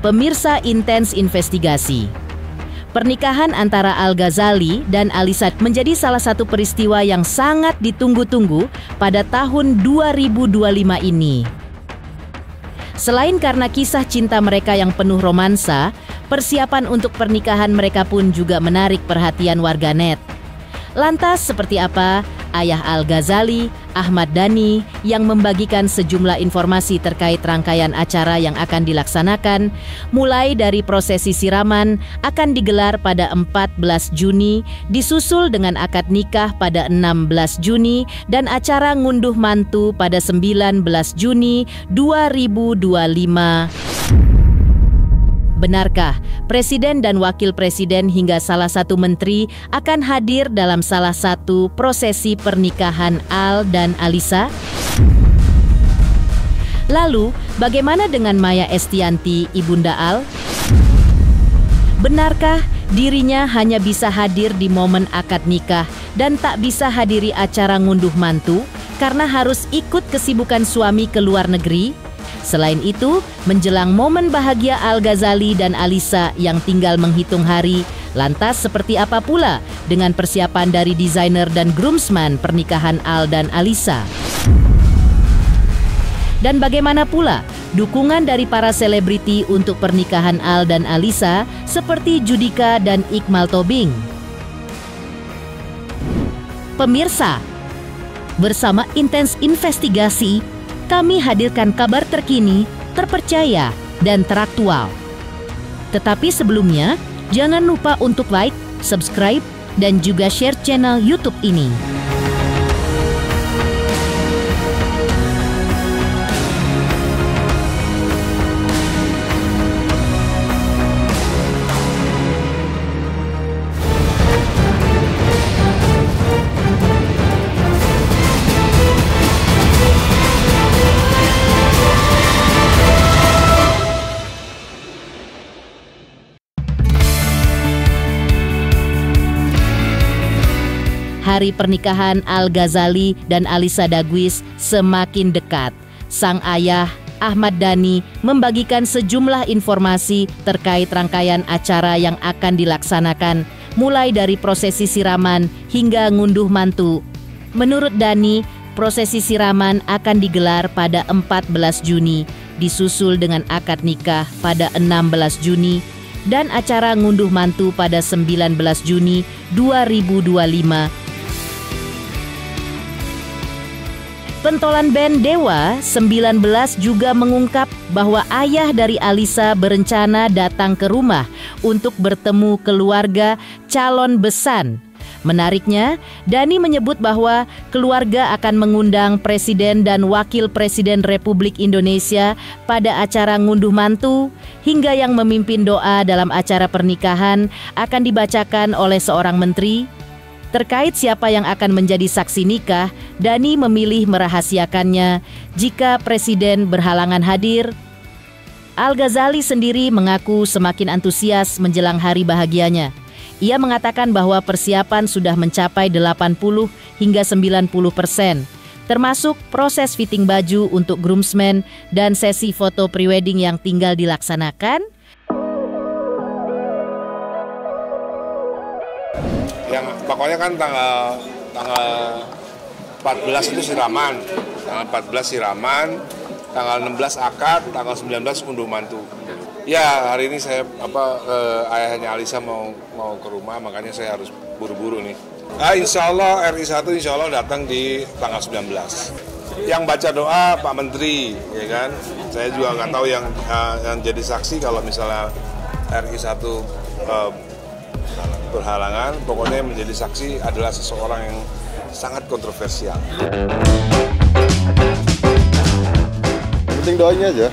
Pemirsa Intens Investigasi. Pernikahan antara Al-Ghazali dan Alisa menjadi salah satu peristiwa yang sangat ditunggu-tunggu pada tahun 2025 ini. Selain karena kisah cinta mereka yang penuh romansa, persiapan untuk pernikahan mereka pun juga menarik perhatian warganet. Lantas seperti apa ayah Al-Ghazali, Ahmad Dhani, yang membagikan sejumlah informasi terkait rangkaian acara yang akan dilaksanakan, mulai dari prosesi siraman akan digelar pada 14 Juni, disusul dengan akad nikah pada 16 Juni, dan acara ngunduh mantu pada 19 Juni 2025. Benarkah Presiden dan Wakil Presiden hingga salah satu menteri akan hadir dalam salah satu prosesi pernikahan Al dan Alisa? Lalu, bagaimana dengan Maya Estianty, ibunda Al? Benarkah dirinya hanya bisa hadir di momen akad nikah dan tak bisa hadiri acara ngunduh mantu karena harus ikut kesibukan suami ke luar negeri? Selain itu, menjelang momen bahagia Al-Ghazali dan Alisa yang tinggal menghitung hari, lantas seperti apa pula dengan persiapan dari desainer dan groomsman pernikahan Al dan Alisa? Dan bagaimana pula dukungan dari para selebriti untuk pernikahan Al dan Alisa seperti Judika dan Iqmal Tobing? Pemirsa, bersama Intens Investigasi, kami hadirkan kabar terkini, terpercaya, dan teraktual. Tetapi sebelumnya, jangan lupa untuk like, subscribe, dan juga share channel YouTube ini. Hari pernikahan Al-Ghazali dan Alisa Daguis semakin dekat. Sang ayah, Ahmad Dhani, membagikan sejumlah informasi terkait rangkaian acara yang akan dilaksanakan, mulai dari prosesi siraman hingga ngunduh mantu. Menurut Dhani, prosesi siraman akan digelar pada 14 Juni, disusul dengan akad nikah pada 16 Juni, dan acara ngunduh mantu pada 19 Juni 2025. Pentolan band Dewa 19 juga mengungkap bahwa ayah dari Alisa berencana datang ke rumah untuk bertemu keluarga calon besan. Menariknya, Dhani menyebut bahwa keluarga akan mengundang Presiden dan Wakil Presiden Republik Indonesia pada acara ngunduh mantu, hingga yang memimpin doa dalam acara pernikahan akan dibacakan oleh seorang menteri. Terkait siapa yang akan menjadi saksi nikah, Dhani memilih merahasiakannya jika Presiden berhalangan hadir. Al-Ghazali sendiri mengaku semakin antusias menjelang hari bahagianya. Ia mengatakan bahwa persiapan sudah mencapai 80 hingga 90%, termasuk proses fitting baju untuk groomsmen dan sesi foto prewedding yang tinggal dilaksanakan. Yang pokoknya kan tanggal 14 itu siraman, tanggal 14 siraman, tanggal 16 akad, tanggal 19 unduh mantu. Ya, hari ini saya ayahnya Alisa mau ke rumah, makanya saya harus buru-buru nih. Insya Allah RI 1 insya Allah datang di tanggal 19. Yang baca doa Pak Menteri, ya kan? Saya juga nggak tahu yang jadi saksi kalau misalnya RI 1 berhalangan, pokoknya yang menjadi saksi adalah seseorang yang sangat kontroversial. Penting doanya aja,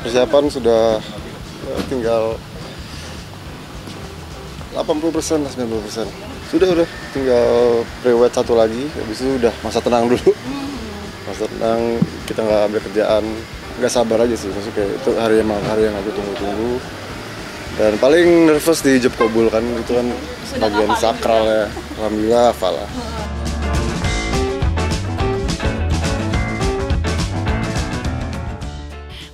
persiapan sudah tinggal 80%, 90%. Sudah, tinggal pre-wed satu lagi, habis itu udah masa tenang dulu. Masa tenang, kita nggak ambil kerjaan, nggak sabar aja sih, maksudnya kayak itu hari yang aku tunggu-tunggu. Dan paling nervous di ijab kabul kan, itu kan bagian sakral ya. Alhamdulillah hafal lah.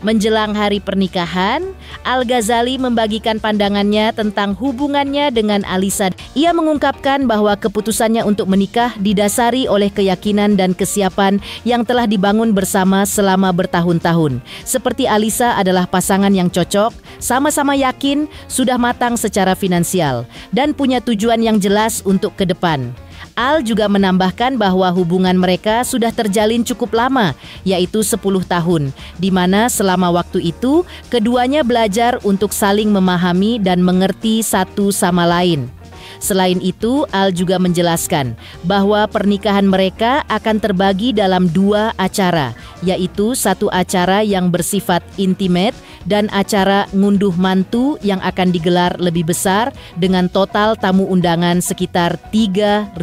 Menjelang hari pernikahan, Al-Ghazali membagikan pandangannya tentang hubungannya dengan Alisa. Ia mengungkapkan bahwa keputusannya untuk menikah didasari oleh keyakinan dan kesiapan yang telah dibangun bersama selama bertahun-tahun. Seperti Alisa adalah pasangan yang cocok, sama-sama yakin, sudah matang secara finansial, dan punya tujuan yang jelas untuk ke depan. Al juga menambahkan bahwa hubungan mereka sudah terjalin cukup lama, yaitu 10 tahun, di mana selama waktu itu keduanya belajar untuk saling memahami dan mengerti satu sama lain. Selain itu, Al juga menjelaskan bahwa pernikahan mereka akan terbagi dalam 2 acara, yaitu satu acara yang bersifat intimate dan acara ngunduh mantu yang akan digelar lebih besar dengan total tamu undangan sekitar 3.000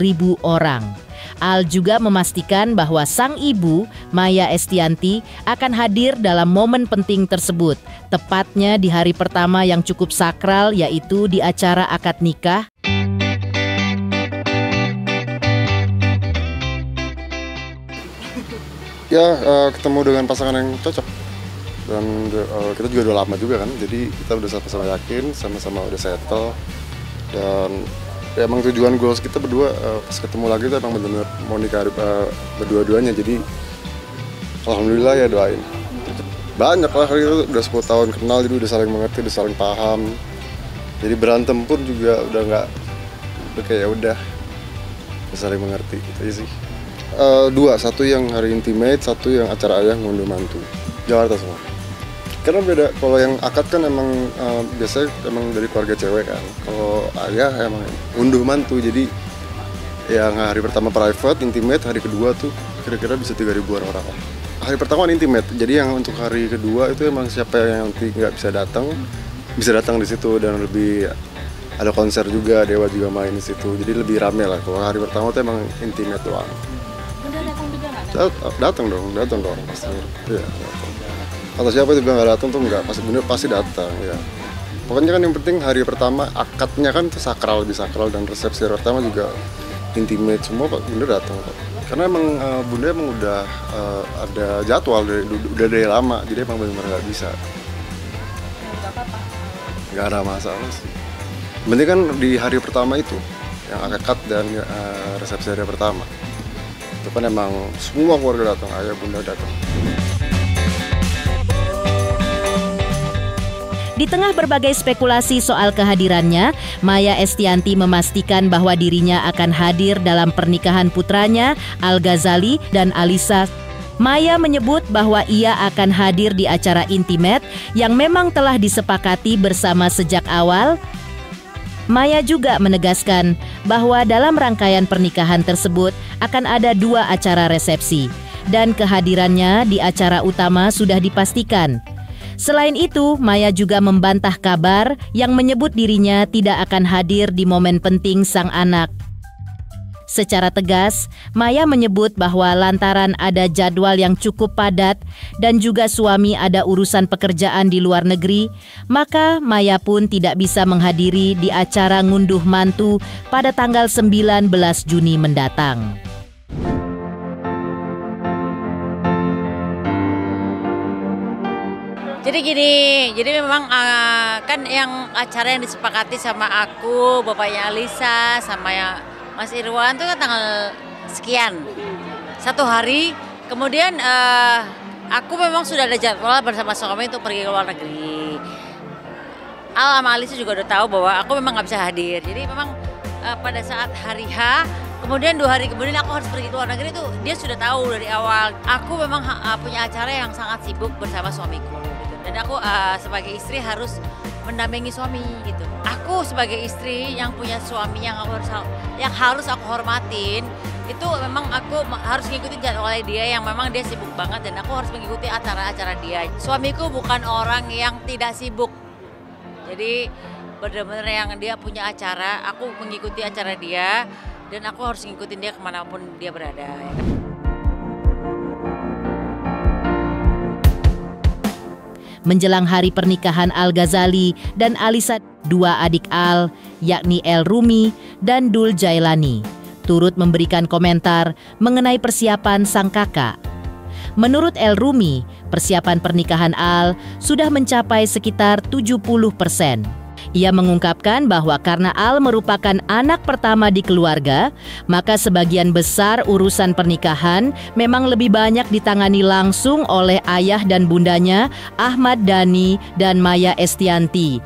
orang. Al juga memastikan bahwa sang ibu, Maya Estianty, akan hadir dalam momen penting tersebut, tepatnya di hari pertama yang cukup sakral, yaitu di acara akad nikah. Ya, ketemu dengan pasangan yang cocok. Dan kita juga udah lama juga kan, jadi kita udah sama-sama yakin, sama-sama udah settle. Dan ya, emang tujuan goals kita berdua pas ketemu lagi itu emang benar-benar mau nikah berdua-duanya. Jadi alhamdulillah ya, doain. Banyak lah, kita udah 10 tahun kenal, jadi udah saling mengerti, udah saling paham. Jadi berantem pun juga udah nggak, udah kayak udah saling mengerti gitu aja sih. 2, satu yang hari intimate, satu yang acara ayah ngunduh mantu. Jakarta semua. Karena beda, kalau yang akad kan emang biasanya emang dari keluarga cewek kan. Kalau ayah emang ngunduh mantu, jadi yang hari pertama private, intimate, hari kedua tuh kira-kira bisa 3.000-an orang. Hari pertama kan intimate, jadi yang untuk hari kedua itu emang siapa yang nanti nggak bisa datang di situ, dan lebih ada konser juga, Dewa juga main di situ, jadi lebih rame lah. Kalau hari pertama tuh emang intimate doang. Datang dong pasti. Iya, datang. Atau siapa juga nggak datang tuh nggak, pasti datang ya. Pokoknya kan yang penting hari pertama akadnya kan tuh sakral, lebih sakral, dan resepsi hari pertama juga intimate semua, Pak Bunda datang kok. Karena emang Bunda emang udah ada jadwal udah dari lama, jadi emang benar-benar nggak bisa. Nggak ada masalah sih. Penting kan di hari pertama itu yang akad dan resepsi hari pertama. Itu kan emang semua keluarga datang, ayah bunda datang. Di tengah berbagai spekulasi soal kehadirannya, Maya Estianty memastikan bahwa dirinya akan hadir dalam pernikahan putranya, Al-Ghazali dan Alisa. Maya menyebut bahwa ia akan hadir di acara intimate yang memang telah disepakati bersama sejak awal. Maya juga menegaskan bahwa dalam rangkaian pernikahan tersebut akan ada 2 acara resepsi, dan kehadirannya di acara utama sudah dipastikan. Selain itu, Maya juga membantah kabar yang menyebut dirinya tidak akan hadir di momen penting sang anak. Secara tegas, Maya menyebut bahwa lantaran ada jadwal yang cukup padat dan juga suami ada urusan pekerjaan di luar negeri, maka Maya pun tidak bisa menghadiri di acara ngunduh mantu pada tanggal 19 Juni mendatang. Jadi gini, jadi memang kan yang acara yang disepakati sama aku, bapaknya Alisa, sama yang Mas Irwan itu kan tanggal sekian, 1 hari. Kemudian aku memang sudah ada jadwal bersama suami untuk pergi ke luar negeri. Al sama Alisa juga udah tahu bahwa aku memang nggak bisa hadir. Jadi memang pada saat hari H, kemudian 2 hari kemudian aku harus pergi ke luar negeri, itu dia sudah tahu dari awal. Aku memang punya acara yang sangat sibuk bersama suamiku. Gitu. Dan aku sebagai istri harus mendampingi suami gitu. Aku sebagai istri yang punya suami yang harus aku hormatin, itu memang aku harus mengikuti jadwalnya dia yang memang dia sibuk banget, dan aku harus mengikuti acara-acara dia. Suamiku bukan orang yang tidak sibuk. Jadi benar-benar yang dia punya acara, aku mengikuti acara dia, dan aku harus ngikutin dia kemanapun dia berada. Ya kan? Menjelang hari pernikahan Al-Ghazali dan Alisa, 2 adik Al, yakni El Rumi dan Dul Jailani, turut memberikan komentar mengenai persiapan sang kakak. Menurut El Rumi, persiapan pernikahan Al sudah mencapai sekitar 70%. Ia mengungkapkan bahwa karena Al merupakan anak pertama di keluarga, maka sebagian besar urusan pernikahan memang lebih banyak ditangani langsung oleh ayah dan bundanya, Ahmad Dhani dan Maya Estianti.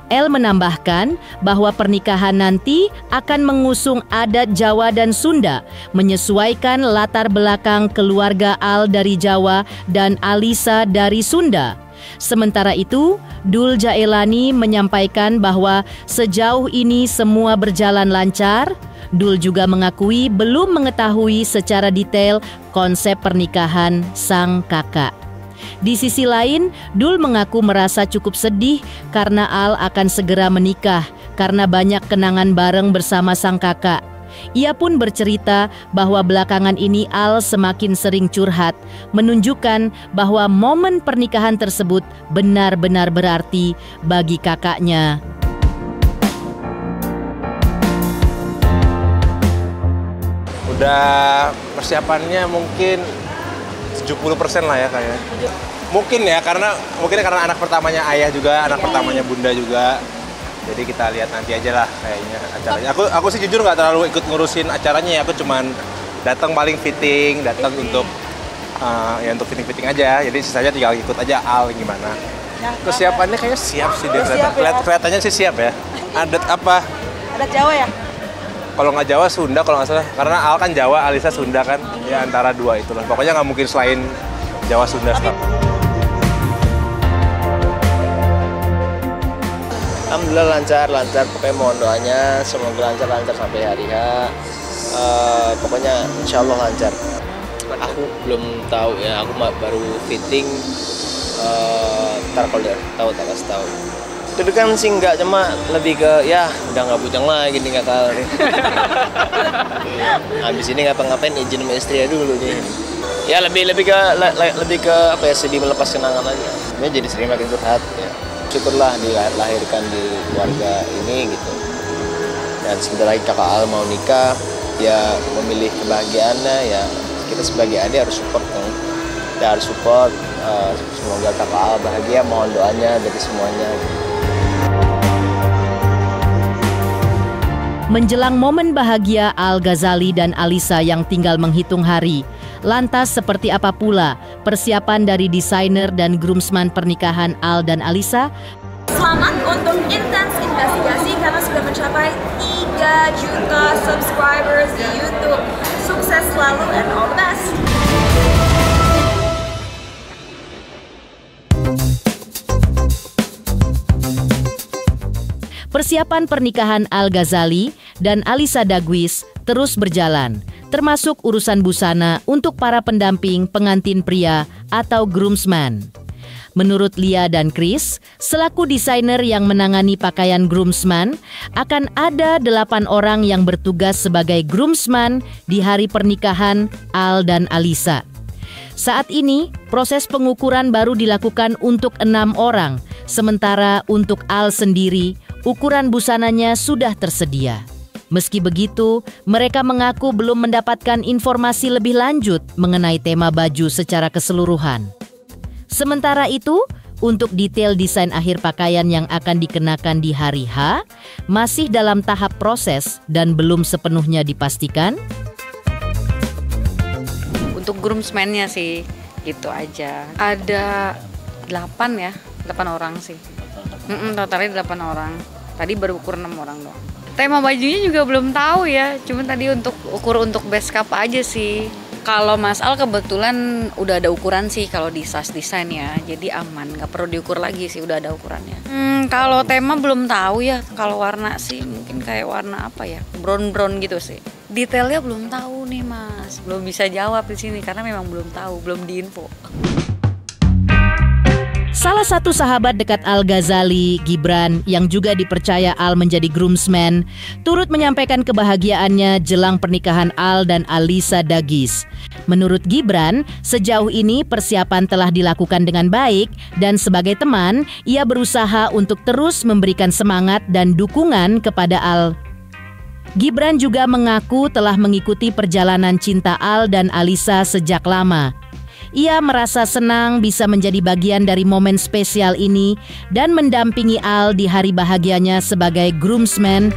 El menambahkan bahwa pernikahan nanti akan mengusung adat Jawa dan Sunda, menyesuaikan latar belakang keluarga Al dari Jawa dan Alisa dari Sunda. Sementara itu, Dul Jaelani menyampaikan bahwa sejauh ini semua berjalan lancar. Dul juga mengakui belum mengetahui secara detail konsep pernikahan sang kakak. Di sisi lain, Dul mengaku merasa cukup sedih karena Al akan segera menikah karena banyak kenangan bareng bersama sang kakak. Ia pun bercerita bahwa belakangan ini Al semakin sering curhat, menunjukkan bahwa momen pernikahan tersebut benar-benar berarti bagi kakaknya. Udah persiapannya mungkin 70% lah ya kayaknya. Mungkin karena anak pertamanya ayah juga, anak pertamanya bunda juga. Jadi kita lihat nanti aja lah kayaknya acaranya. Aku sih jujur nggak terlalu ikut ngurusin acaranya ya. Aku cuman datang paling fitting, datang untuk untuk fitting aja. Jadi sisanya tinggal ikut aja Al gimana. Persiapannya kayaknya siap sih dia. Kelihatannya sih siap ya. Adat apa? Adat Jawa ya? Kalau nggak Jawa Sunda kalau nggak salah. Karena Al kan Jawa, Alisa Sunda kan. Ya antara dua itulah. Pokoknya nggak mungkin selain Jawa Sunda. Alhamdulillah lancar. Pokoknya mohon doanya semoga lancar sampai hari H. Pokoknya insya Allah lancar. Aku belum tahu ya, aku baru fitting. Ntar kalau udah tahu tak kasih tahu. Itu kan sih nggak, cuma lebih ke ya udah nggak bujang lagi nih kakak. Habis ini ngapa-ngapain izin sama istri dulu nih. Ya lebih ke apa ya, sedih melepas kenangan aja. Ini jadi sering makin curhat ya. Syukurlah dilahirkan di keluarga ini gitu. Dan sebentar lagi kakak Al mau nikah, ya memilih kebahagiaannya ya. Kita sebagai adik harus support dong. Kita harus support. Semoga kakak Al bahagia. Mohon doanya dari semuanya. Menjelang momen bahagia Al Ghazali dan Alisa yang tinggal menghitung hari, lantas seperti apa pula persiapan dari desainer dan groomsman pernikahan Al dan Alisa? Selamat untuk Intens Investigasi karena sudah mencapai 3 juta subscribers di YouTube. Sukses selalu and all the best. Persiapan pernikahan Al Ghazali dan Alisa Daguis terus berjalan, termasuk urusan busana untuk para pendamping pengantin pria atau groomsman. Menurut Lia dan Chris, selaku desainer yang menangani pakaian groomsman, akan ada 8 orang yang bertugas sebagai groomsman di hari pernikahan Al dan Alisa. Saat ini, proses pengukuran baru dilakukan untuk 6 orang, sementara untuk Al sendiri, ukuran busananya sudah tersedia. Meski begitu, mereka mengaku belum mendapatkan informasi lebih lanjut mengenai tema baju secara keseluruhan. Sementara itu, untuk detail desain akhir pakaian yang akan dikenakan di hari H, masih dalam tahap proses dan belum sepenuhnya dipastikan. Untuk groomsman-nya sih, gitu aja. Ada 8 orang sih. Totalnya 8 orang. Tadi baru ukur 6 orang doang. Tema bajunya juga belum tahu ya, cuma tadi untuk base cup aja sih. Kalau Mas Al kebetulan udah ada ukuran sih kalau di SAS desain ya, jadi aman, nggak perlu diukur lagi sih, udah ada ukurannya. Kalau tema belum tahu ya, kalau warna sih mungkin kayak warna apa ya, brown gitu sih. Detailnya belum tahu nih Mas, belum bisa jawab di sini karena memang belum tahu, belum diinfo. Salah satu sahabat dekat Al Ghazali, Gibran, yang juga dipercaya Al menjadi groomsman, turut menyampaikan kebahagiaannya jelang pernikahan Al dan Alisa Daguis. Menurut Gibran, sejauh ini persiapan telah dilakukan dengan baik dan sebagai teman, ia berusaha untuk terus memberikan semangat dan dukungan kepada Al. Gibran juga mengaku telah mengikuti perjalanan cinta Al dan Alisa sejak lama. Ia merasa senang bisa menjadi bagian dari momen spesial ini dan mendampingi Al di hari bahagianya sebagai groomsman.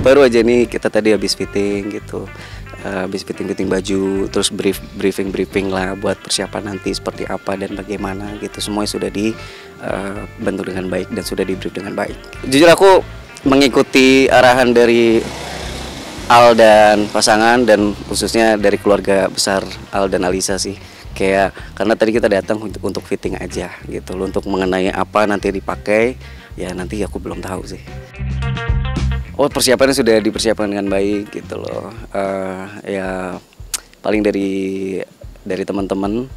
Baru aja nih kita tadi habis fitting gitu. Habis fitting baju, terus briefing lah buat persiapan nanti seperti apa dan bagaimana gitu. Semuanya sudah dibentuk dengan baik dan sudah di brief dengan baik. Jujur aku mengikuti arahan dari Al dan pasangan dan khususnya dari keluarga besar Al dan Alisa sih. Kayak karena tadi kita datang untuk fitting aja gitu loh, untuk mengenai apa nanti dipakai ya nanti aku belum tahu sih. Oh, persiapannya sudah dipersiapkan dengan baik gitu loh. Ya paling dari teman-teman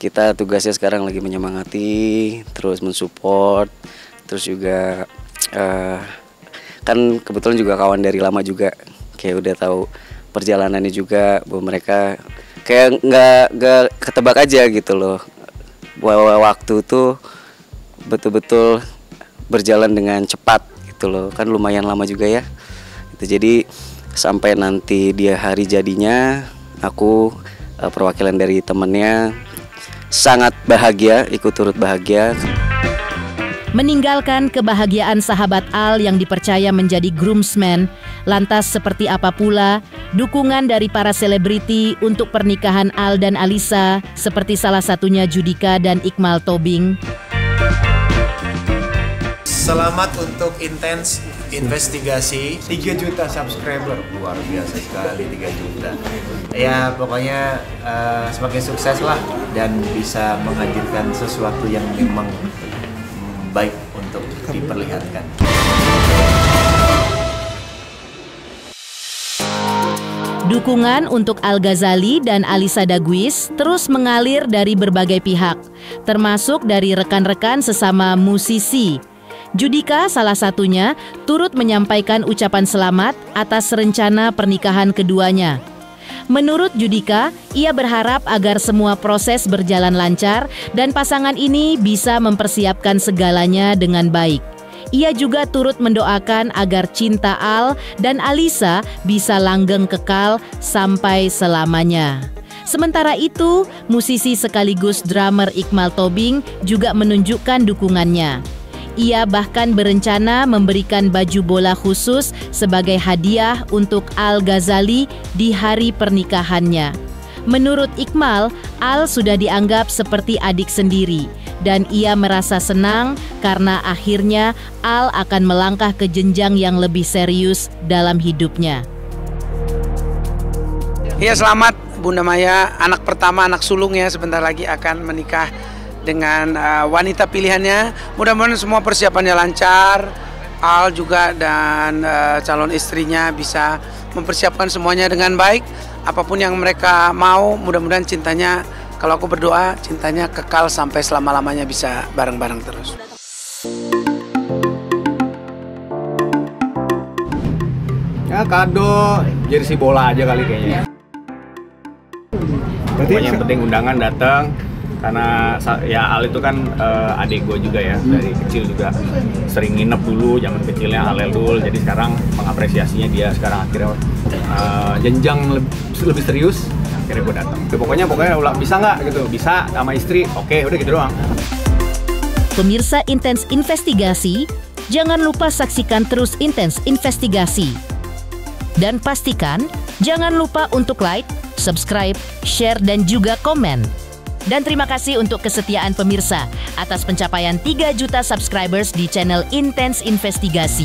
kita tugasnya sekarang lagi menyemangati, terus mensupport, terus juga kan kebetulan juga kawan dari lama juga, kayak udah tahu perjalanannya juga, bahwa mereka kayak nggak ketebak aja gitu loh, bahwa waktu tuh betul-betul berjalan dengan cepat gitu loh, kan lumayan lama juga ya itu. Jadi sampai nanti dia hari jadinya, aku perwakilan dari temennya sangat bahagia, ikut turut bahagia. Meninggalkan kebahagiaan sahabat Al yang dipercaya menjadi groomsman, lantas seperti apa pula dukungan dari para selebriti untuk pernikahan Al dan Alisa, seperti salah satunya Judika dan Iqmal Tobing. Selamat untuk Intens Investigasi 3 juta subscriber, luar biasa sekali 3 juta. Ya pokoknya semakin sukses lah dan bisa menghadirkan sesuatu yang memang baik untuk diperlihatkan. Dukungan untuk Al Ghazali dan Alisa Daguis terus mengalir dari berbagai pihak, termasuk dari rekan-rekan sesama musisi. Judika salah satunya turut menyampaikan ucapan selamat atas rencana pernikahan keduanya. Menurut Judika, ia berharap agar semua proses berjalan lancar dan pasangan ini bisa mempersiapkan segalanya dengan baik. Ia juga turut mendoakan agar cinta Al dan Alisa bisa langgeng kekal sampai selamanya. Sementara itu, musisi sekaligus drummer Iqmal Tobing juga menunjukkan dukungannya. Ia bahkan berencana memberikan baju bola khusus sebagai hadiah untuk Al Ghazali di hari pernikahannya. Menurut Iqmal, Al sudah dianggap seperti adik sendiri dan ia merasa senang karena akhirnya Al akan melangkah ke jenjang yang lebih serius dalam hidupnya. Ya, selamat Bunda Maya, anak pertama, anak sulung ya, sebentar lagi akan menikah dengan wanita pilihannya. Mudah-mudahan semua persiapannya lancar. Al juga dan calon istrinya bisa mempersiapkan semuanya dengan baik. Apapun yang mereka mau, mudah-mudahan cintanya, kalau aku berdoa, cintanya kekal sampai selama-lamanya, bisa bareng-bareng terus. Ya kado jersey bola aja kali kayaknya. Pokoknya yang penting undangan datang. Karena ya Al itu kan adik gue juga ya, dari kecil juga sering nginep dulu, zaman kecilnya Alel dulu. Jadi sekarang mengapresiasinya dia sekarang akhirnya jenjang lebih serius, akhirnya gue datang. Pokoknya bisa nggak gitu, bisa sama istri, oke, udah gitu doang. Pemirsa Intens Investigasi, jangan lupa saksikan terus Intens Investigasi. Dan pastikan jangan lupa untuk like, subscribe, share, dan juga komen. Dan terima kasih untuk kesetiaan pemirsa atas pencapaian 3 juta subscribers di channel Intens Investigasi.